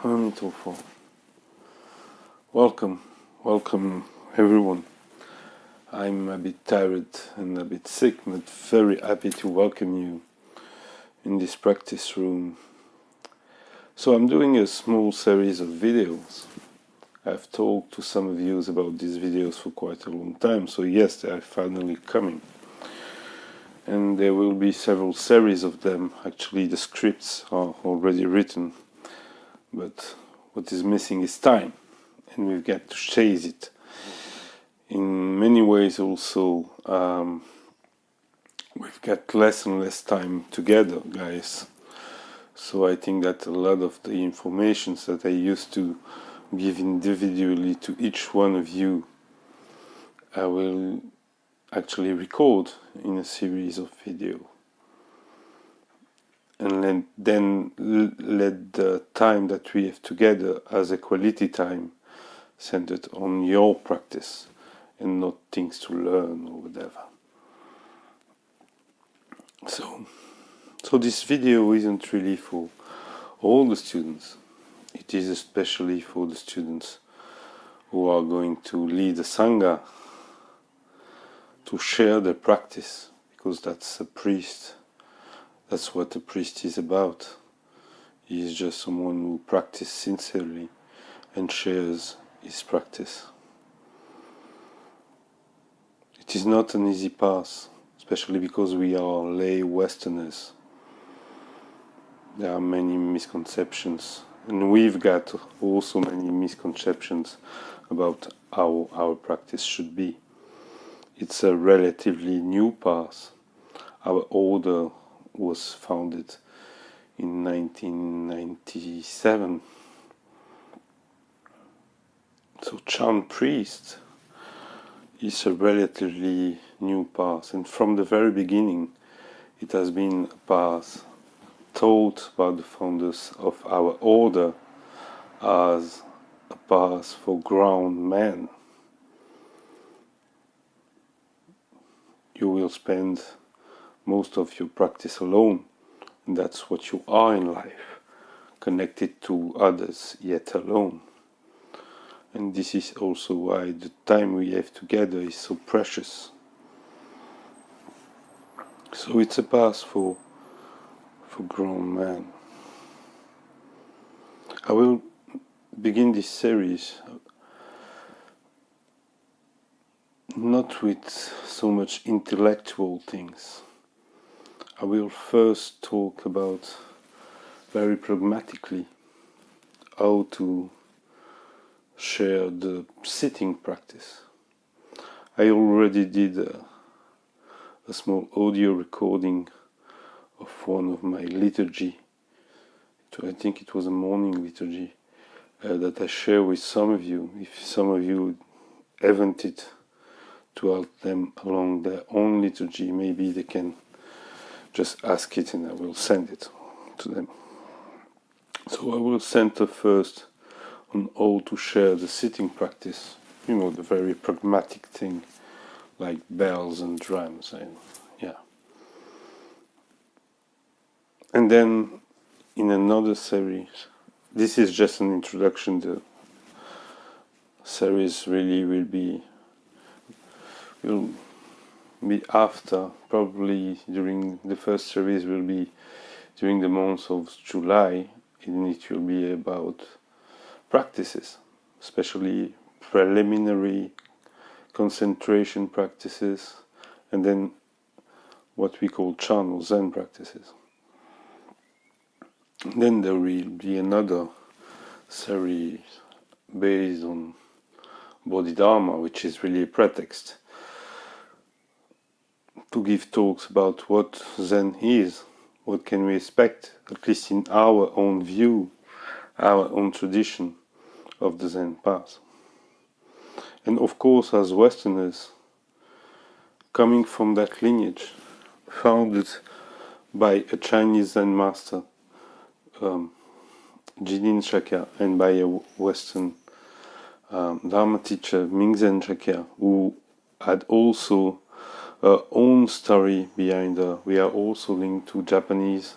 Amitofo. Welcome everyone. I'm a bit tired and a bit sick, but very happy to welcome you in this practice room. So I'm doing a small series of videos. I've talked to some of you about these videos for quite a long time, so yes, they are finally coming. And there will be several series of them. Actually, the scripts are already written, but what is missing is time, and we've got to chase it. In many ways also, we've got less and less time together, guys. So I think that a lot of the information that I used to give individually to each one of you, I will actually record in a series of video. And then let the time that we have together as a quality time centered on your practice and not things to learn or whatever. So this video isn't really for all the students. It is especially for the students who are going to lead a Sangha, to share their practice, because that's a priest. That's what a priest is about. He is just someone who practices sincerely and shares his practice. It is not an easy path, especially because we are lay Westerners. There are many misconceptions, and we've got also many misconceptions about how our practice should be. It's a relatively new path. Our order was founded in 1997. So Chan priest is a relatively new path, and from the very beginning it has been a path taught by the founders of our order as a path for ground men. You will spend most of your practice alone, and that's what you are in life, connected to others yet alone. And this is also why the time we have together is so precious. So it's a path for grown men. I will begin this series not with so much intellectual things. I will first talk about very pragmatically how to share the sitting practice. I already did a small audio recording of one of my liturgy. I think it was a morning liturgy that I share with some of you. If some of you haven't it to help them along their own liturgy, maybe they can just ask it and I will send it to them. So I will center first on how to share the sitting practice, the very pragmatic thing like bells and drums and then in another series, this is just an introduction, the series really will be after, probably during the first series will be during the month of July, and it will be about practices, especially preliminary concentration practices, and then what we call Chan or Zen practices. And then there will be another series based on Bodhidharma, which is really a pretext to give talks about what Zen is, what can we expect, at least in our own view, our own tradition of the Zen path. And of course, as Westerners, coming from that lineage, founded by a Chinese Zen master, Jidin Shakya, and by a Western Dharma teacher, Mingzen Shakya, who had also her own story behind her. We are also linked to Japanese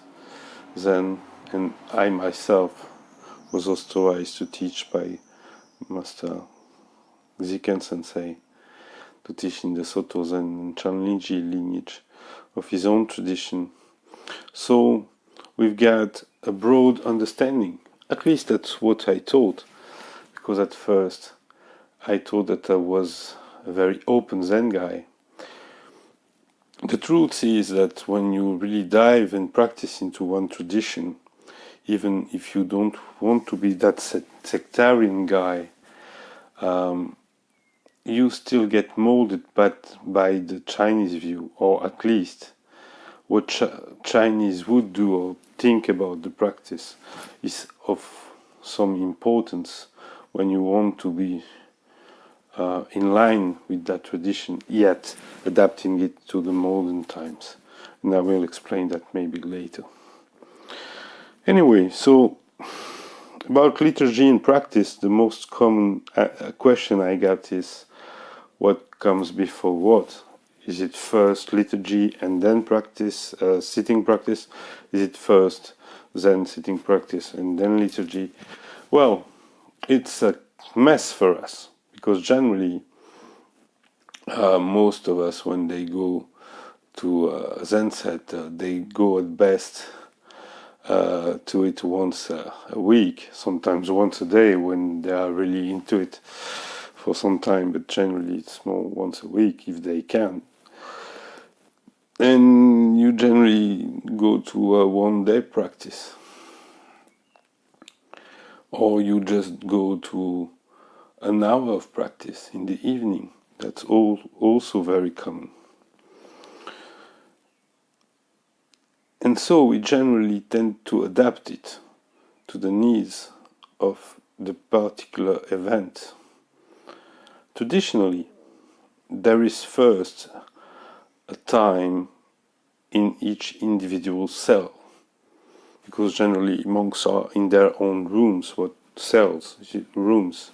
Zen, and I myself was authorized to teach by Master Ziken Sensei, to teach in the Soto Zen and Chanlinji lineage of his own tradition. So we've got a broad understanding. At least that's what I thought, because at first I thought that I was a very open Zen guy. The truth is that when you really dive and practice into one tradition, even if you don't want to be that sectarian guy, you still get molded by the Chinese view, or at least what Chinese would do or think about the practice is of some importance when you want to be in line with that tradition, yet adapting it to the modern times. And I will explain that maybe later. Anyway, so about liturgy and practice, the most common question I got is, what comes before what? Is it first liturgy and then practice, sitting practice? Is it first Zen sitting practice and then liturgy? Well, it's a mess for us, because generally most of us, when they go to Zen set, they go at best to it once a week, sometimes once a day when they are really into it for some time, but generally it's more once a week if they can. And you generally go to a one-day practice, or you just go to an hour of practice in the evening. That's also very common. And so we generally tend to adapt it to the needs of the particular event. Traditionally, there is first a time in each individual cell, because generally monks are in their own rooms, cells, rooms.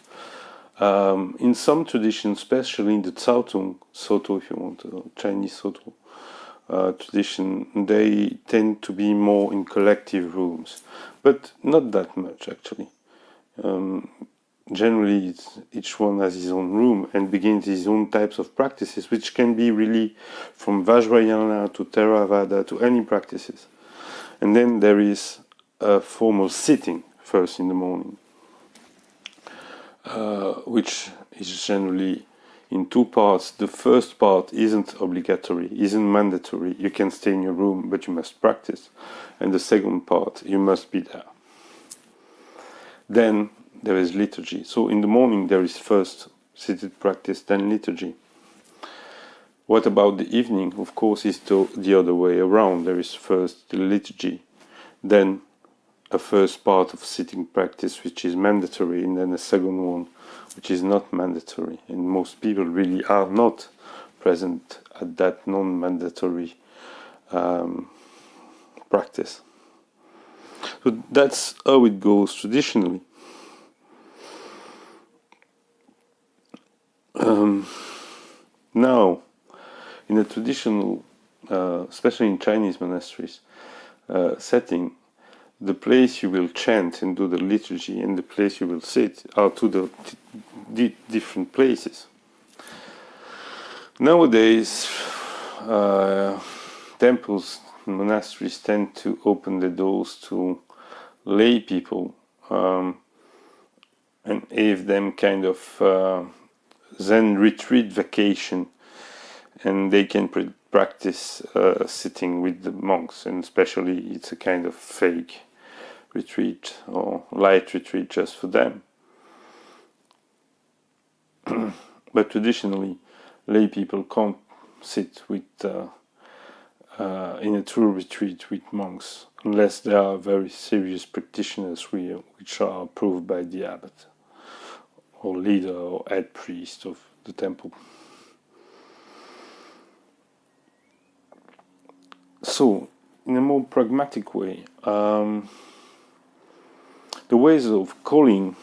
In some traditions, especially in the Caotong, Soto if you want, Chinese Soto tradition, they tend to be more in collective rooms, but not that much actually. Generally, each one has his own room and begins his own types of practices, which can be really from Vajrayana to Theravada to any practices. And then there is a formal sitting first in the morning, which is generally in two parts. The first part isn't obligatory, isn't mandatory. You can stay in your room, but you must practice. And the second part, you must be there. Then there is liturgy. So in the morning there is first seated practice, then liturgy. What about the evening? Of course, it's the other way around. There is first the liturgy, then a first part of sitting practice which is mandatory, and then a second one which is not mandatory. And most people really are not present at that non-mandatory practice. So that's how it goes traditionally. Now, in a traditional, especially in Chinese monasteries setting, the place you will chant and do the liturgy and the place you will sit are two different places. Nowadays, temples and monasteries tend to open the doors to lay people and give them kind of Zen retreat vacation, and they can practice sitting with the monks, and especially it's a kind of fake retreat or light retreat just for them. But traditionally, lay people can't sit with in a true retreat with monks unless they are very serious practitioners which are approved by the abbot or leader or head priest of the temple. So, in a more pragmatic way, the ways of calling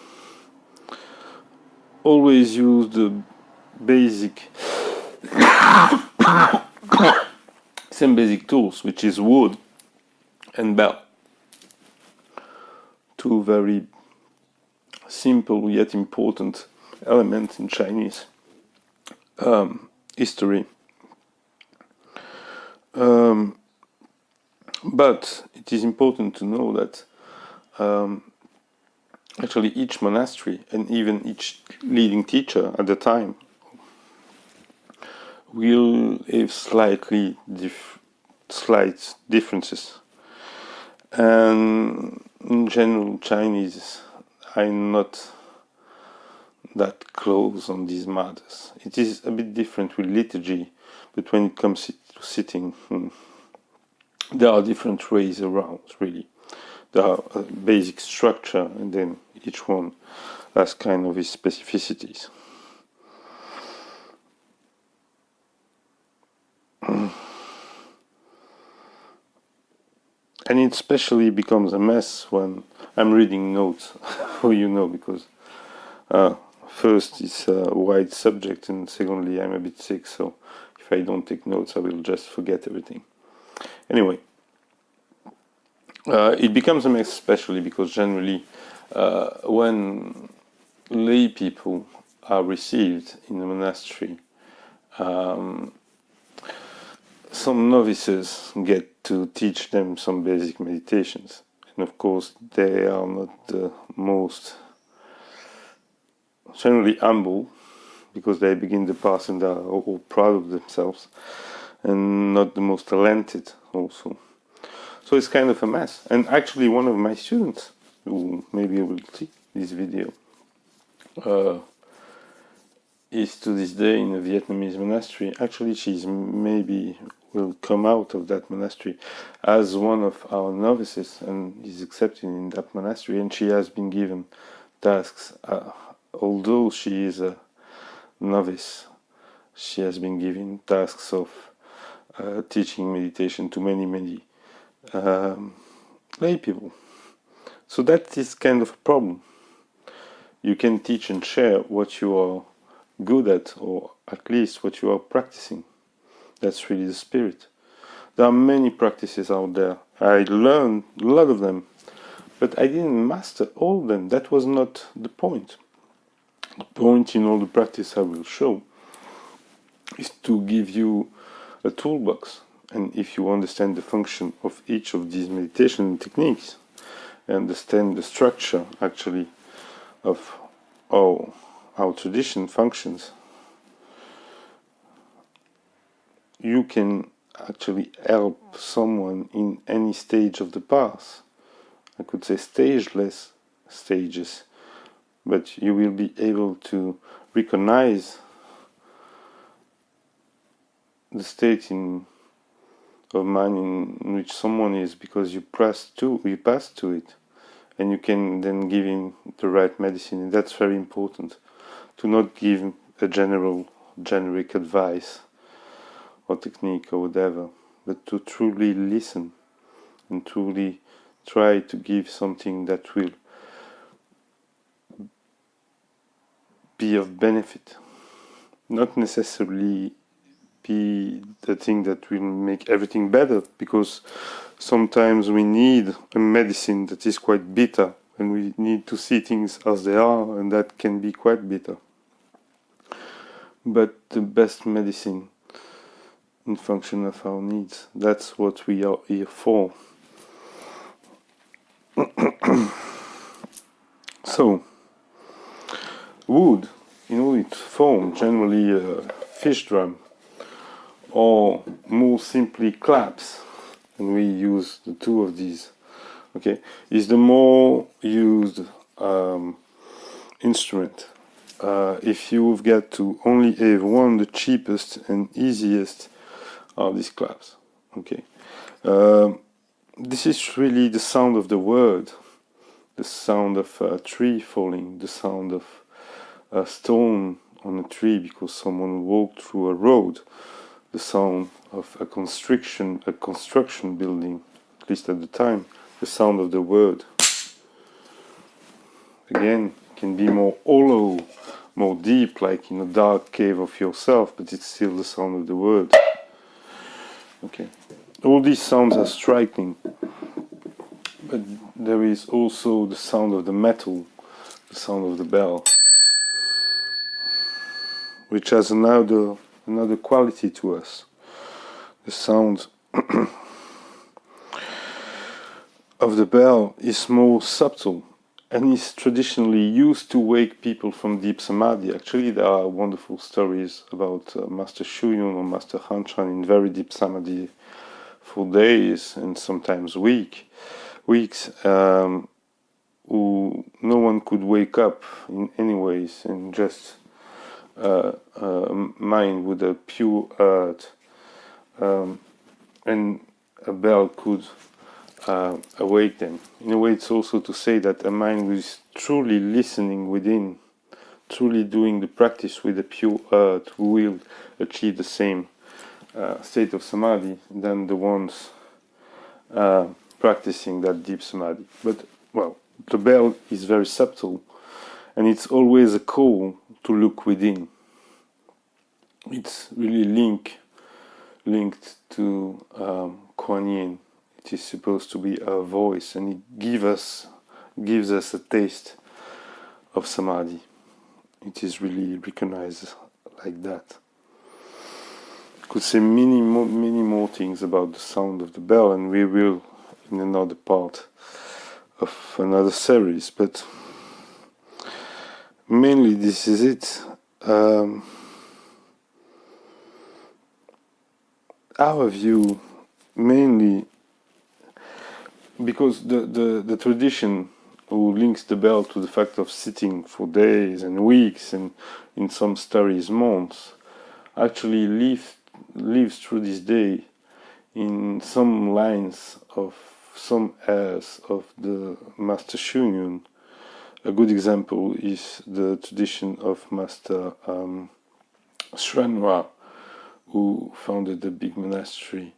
always use the basic same basic tools, which is wood and bell. Two very simple yet important element in Chinese history. But it is important to know that actually each monastery and even each leading teacher at the time will have slight differences. And in general, Chinese are not that close on these matters. It is a bit different with liturgy, but when it comes to sitting, there are different ways around, really. There are a basic structure, and then each one has kind of its specificities. And it especially becomes a mess when I'm reading notes, because first it's a wide subject, and secondly I'm a bit sick, so if I don't take notes I will just forget everything. Anyway, it becomes a mess especially because generally when lay people are received in the monastery, some novices get to teach them some basic meditations, and of course they are not the most generally humble, because they begin the path and are all proud of themselves, and not the most talented also. So it's kind of a mess. And actually one of my students, who maybe will see this video, is to this day in a Vietnamese monastery. Actually she's maybe will come out of that monastery as one of our novices and is accepted in that monastery, and she has been given tasks, although she is a novice, she has been given tasks of teaching meditation to many lay people. So that is kind of a problem. You can teach and share what you are good at, or at least what you are practicing. That's really the spirit. There are many practices out there. I learned a lot of them, but I didn't master all of them. That was not the point. The point in all the practice I will show is to give you a toolbox, and if you understand the function of each of these meditation techniques, understand the structure actually of how our tradition functions, you can actually help someone in any stage of the path. I could say stageless stages, but you will be able to recognize the state of mind in which someone is, because you pass to it, and you can then give him the right medicine. And that's very important, to not give a generic advice or technique or whatever, but to truly listen and truly try to give something that will be of benefit, not necessarily be the thing that will make everything better, because sometimes we need a medicine that is quite bitter, and we need to see things as they are, and that can be quite bitter. But the best medicine in function of our needs, that's what we are here for. So, wood, in all its form, generally a fish drum, or more simply claps, and we use the two of these, okay, is the more used instrument. If you've got to only have one, the cheapest and easiest are these claps, okay. This is really the sound of the word, the sound of a tree falling, the sound of a stone on a tree because someone walked through a road, the sound of a construction building, at least at the time, the sound of the word. Again, can be more hollow, more deep, like in a dark cave of yourself, but it's still the sound of the word. Okay, all these sounds are striking, but there is also the sound of the metal, the sound of the bell, which has another quality to us. The sound of the bell is more subtle and is traditionally used to wake people from deep samadhi. Actually, there are wonderful stories about Master Shuyun or Master Hanshan in very deep samadhi for days and sometimes weeks, who no one could wake up in any ways, and just mind with a pure earth, and a bell could awake them. In a way, it's also to say that a mind who is truly listening within, truly doing the practice with a pure earth, will achieve the same state of samadhi than the ones practicing that deep samadhi. But, well, the bell is very subtle, and it's always a call to look within. It's really linked to Kuan Yin. It is supposed to be a voice, and it gives us a taste of samadhi. It is really recognized like that. Could say many more things about the sound of the bell, and we will in another part of another series, but mainly this is it. Our view, mainly because the tradition who links the bell to the fact of sitting for days and weeks, and in some stories months, actually lives through this day in some lines of some airs of the Master Shuyun. A good example is the tradition of Master Shranwa, who founded the big monastery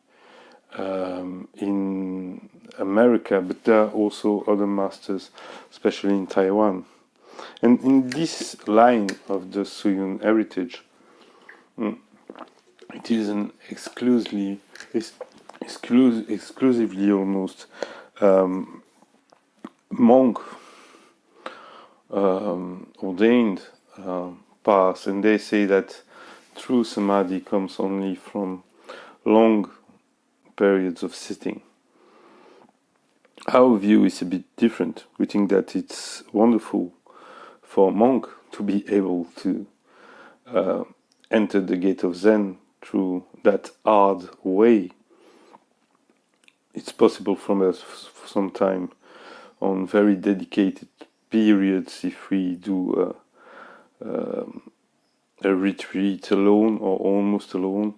in America, but there are also other masters, especially in Taiwan. And in this line of the Shuyun heritage, it is an exclusively almost monk ordained path, and they say that true samadhi comes only from long periods of sitting. Our view is a bit different. We think that it's wonderful for a monk to be able to enter the gate of Zen through that hard way. It's possible for us for some time on very dedicated periods if we do a retreat alone or almost alone,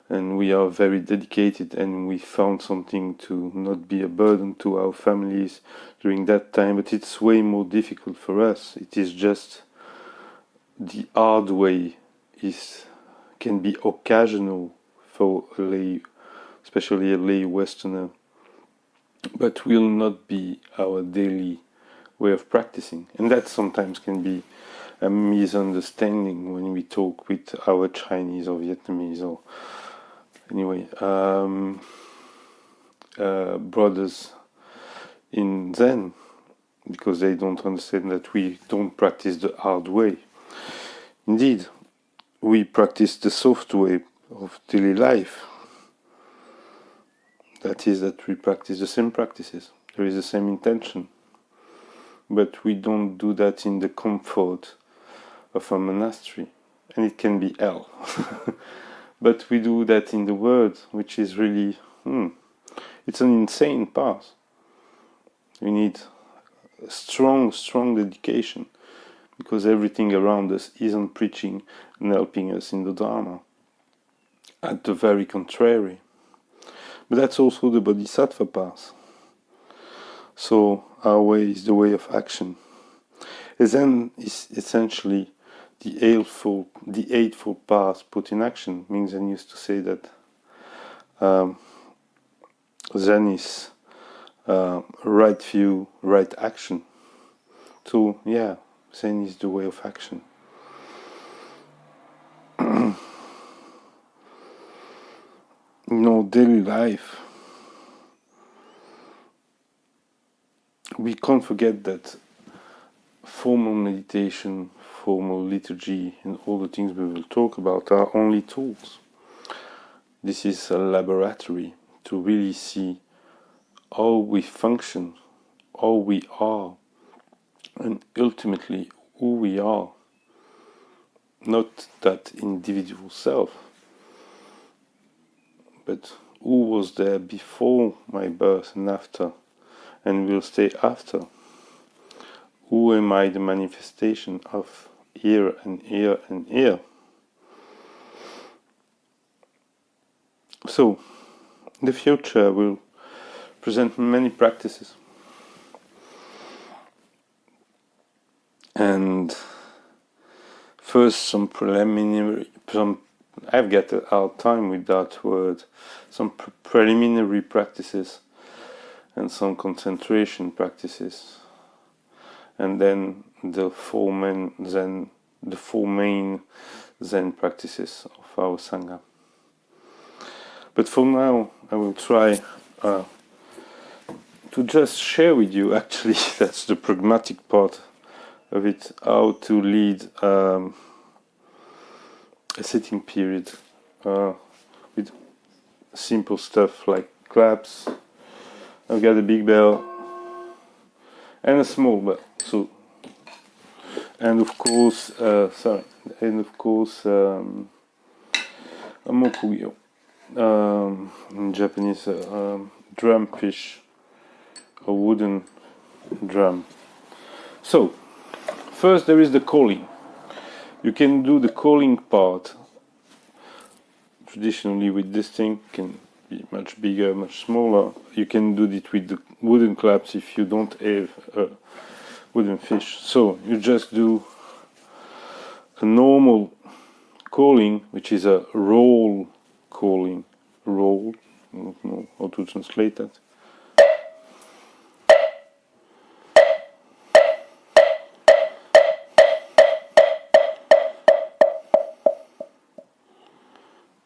and we are very dedicated, and we found something to not be a burden to our families during that time. But it's way more difficult for us. It is just the hard way can be occasional for a lay, especially a lay Westerner, but will not be our daily way of practicing. And that sometimes can be a misunderstanding when we talk with our Chinese or Vietnamese or anyway brothers in Zen, because they don't understand that we don't practice the hard way. Indeed, we practice the soft way of daily life. That is, that we practice the same practices. There is the same intention. But we don't do that in the comfort of a monastery. And it can be hell. But we do that in the world, which is really, it's an insane path. We need a strong dedication, because everything around us isn't preaching and helping us in the Dharma. At the very contrary. But that's also the Bodhisattva path. So our way is the way of action. Zen is essentially the eightfold path put in action. Mingzen used to say that Zen is right view, right action. So yeah, Zen is the way of action. Daily life, we can't forget that formal meditation, formal liturgy, and all the things we will talk about are only tools. This is a laboratory to really see how we function, how we are, and ultimately who we are. Not that individual self, but who was there before my birth and after, and will stay after. Who am I the manifestation of here and here and here? So, the future will present many practices. And first some preliminary, I've got a hard time with that word, some preliminary practices and some concentration practices. And then the four main Zen practices of our Sangha. But for now, I will try to just share with you, actually, that's the pragmatic part of it, how to lead a sitting period with simple stuff like claps. I've got a big bell and a small bell. So, and of course, a mokuyo. In Japanese, drum fish, a wooden drum. So, first there is the calling. You can do the calling part traditionally with this thing, can be much bigger, much smaller. You can do it with the wooden claps if you don't have a wooden fish. So you just do a normal calling, which is a roll calling. Roll, I don't know how to translate that.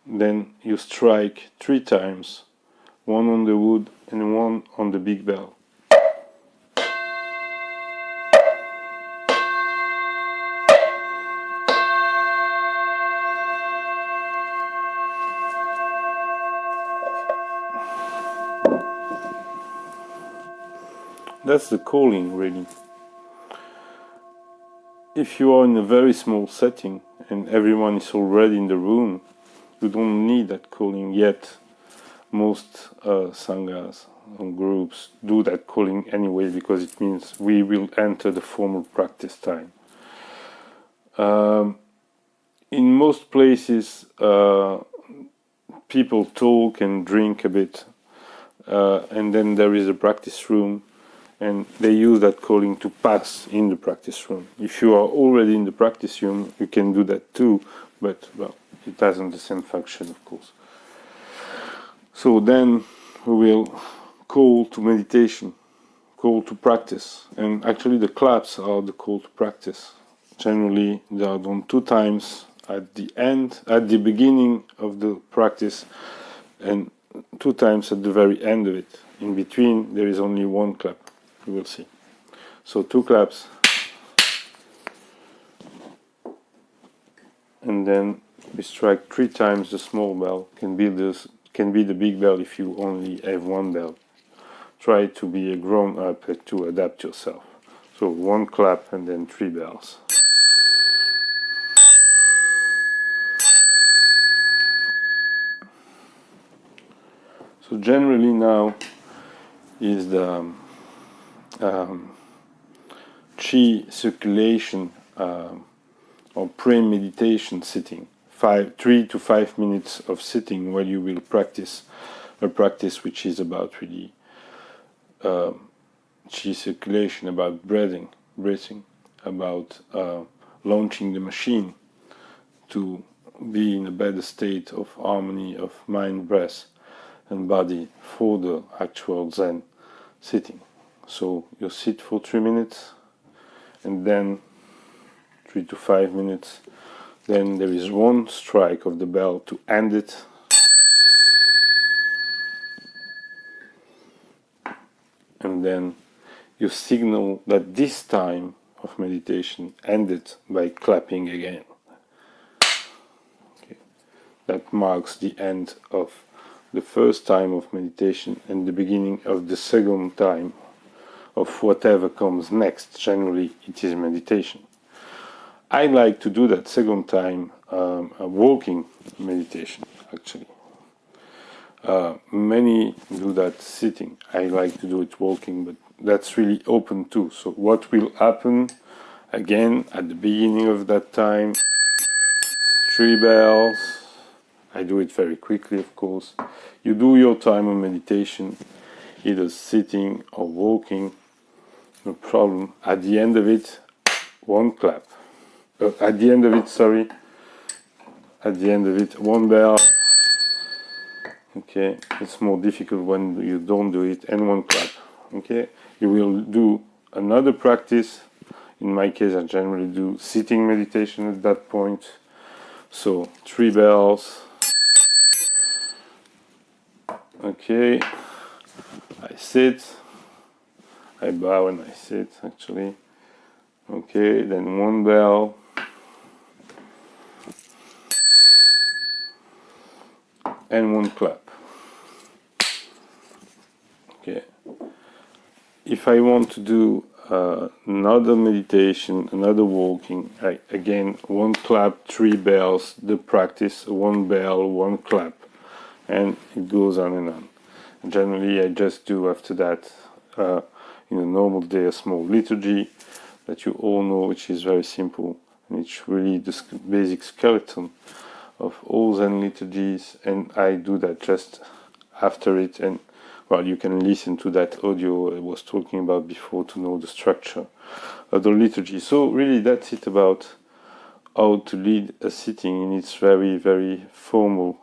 Then you strike 3 times, one on the wood and one on the big bell. That's the calling, really. If you are in a very small setting and everyone is already in the room, you don't need that calling yet. Most sanghas and groups do that calling anyway, because it means we will enter the formal practice time. In most places, people talk and drink a bit, and then there is a practice room, and they use that calling to pass in the practice room. If you are already in the practice room, you can do that too, but well, it hasn't the same function, of course. So then we will call to meditation, call to practice, and actually the claps are the call to practice. Generally, they are done 2 times at the beginning of the practice, and 2 times at the very end of it. In between, there is only 1 clap. You will see. So 2 claps, and then we strike 3 times the small bell. Can be the big bell if you only have 1 bell. Try to be a grown up to adapt yourself. So 1 clap and then 3 bells. So generally now is the chi circulation or pre-meditation sitting. 3 to 5 minutes of sitting where you will practice a practice which is about really chi circulation, about breathing, about launching the machine to be in a better state of harmony of mind, breath and body for the actual Zen sitting. So you sit for 3 minutes, and then 3 to 5 minutes, then there is 1 strike of the bell to end it, and then you signal that this time of meditation ended by clapping again. Okay. That marks the end of the first time of meditation and the beginning of the second time of whatever comes next. Generally, it is meditation. I like to do that second time a walking meditation, actually. Many do that sitting. I like to do it walking, but that's really open too. So what will happen again at the beginning of that time? 3 bells. I do it very quickly, of course. You do your time of meditation, either sitting or walking, no problem. At the end of it, one clap. At the end of it, 1 bell. Okay, it's more difficult when you don't do it, and 1 clap. Okay, you will do another practice. In my case, I generally do sitting meditation at that point. So 3 bells. Okay, I sit. I bow and I sit, actually. Okay, then 1 bell. And 1 clap. Okay. If I want to do another meditation, another walking, again 1 clap, 3 bells, the practice, 1 bell, 1 clap, and it goes on and on. Generally, I just do after that in a normal day a small liturgy that you all know, which is very simple, and it's really the basic skeleton of all Zen liturgies, and I do that just after it. And well, you can listen to that audio I was talking about before to know the structure of the liturgy. So really that's it about how to lead a sitting in its very, very formal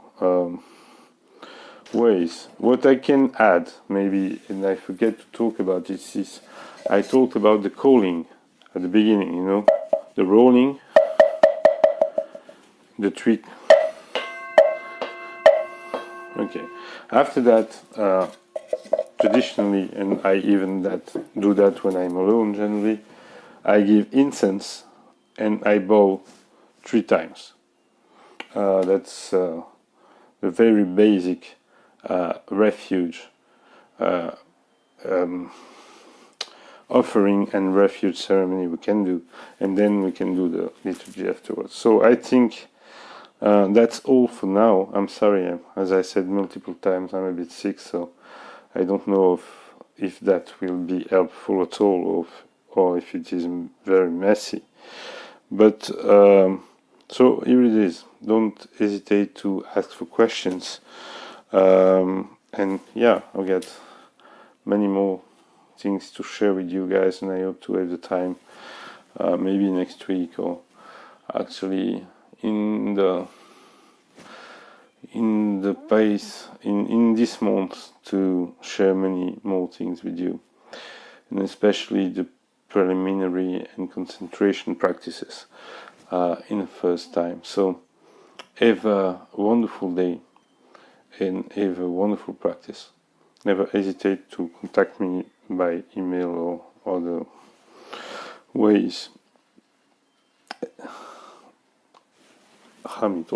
ways. What I can add, maybe, and I forget to talk about this, is I talked about the calling at the beginning, you know, the rolling, the tweak. Okay, after that, traditionally, and I even do that when I'm alone generally, I give incense and I bow 3 times. That's a very basic refuge offering and refuge ceremony we can do, and then we can do the liturgy afterwards. So I think that's all for now. I'm sorry, as I said multiple times, I'm a bit sick, so I don't know if that will be helpful at all, or if it is very messy. But so here it is. Don't hesitate to ask for questions. And yeah, I'll get many more things to share with you guys, and I hope to have the time maybe next week, or actually in this month, to share many more things with you, and especially the preliminary and concentration practices in the first time. So have a wonderful day and have a wonderful practice. Never hesitate to contact me by email or other ways. Hamid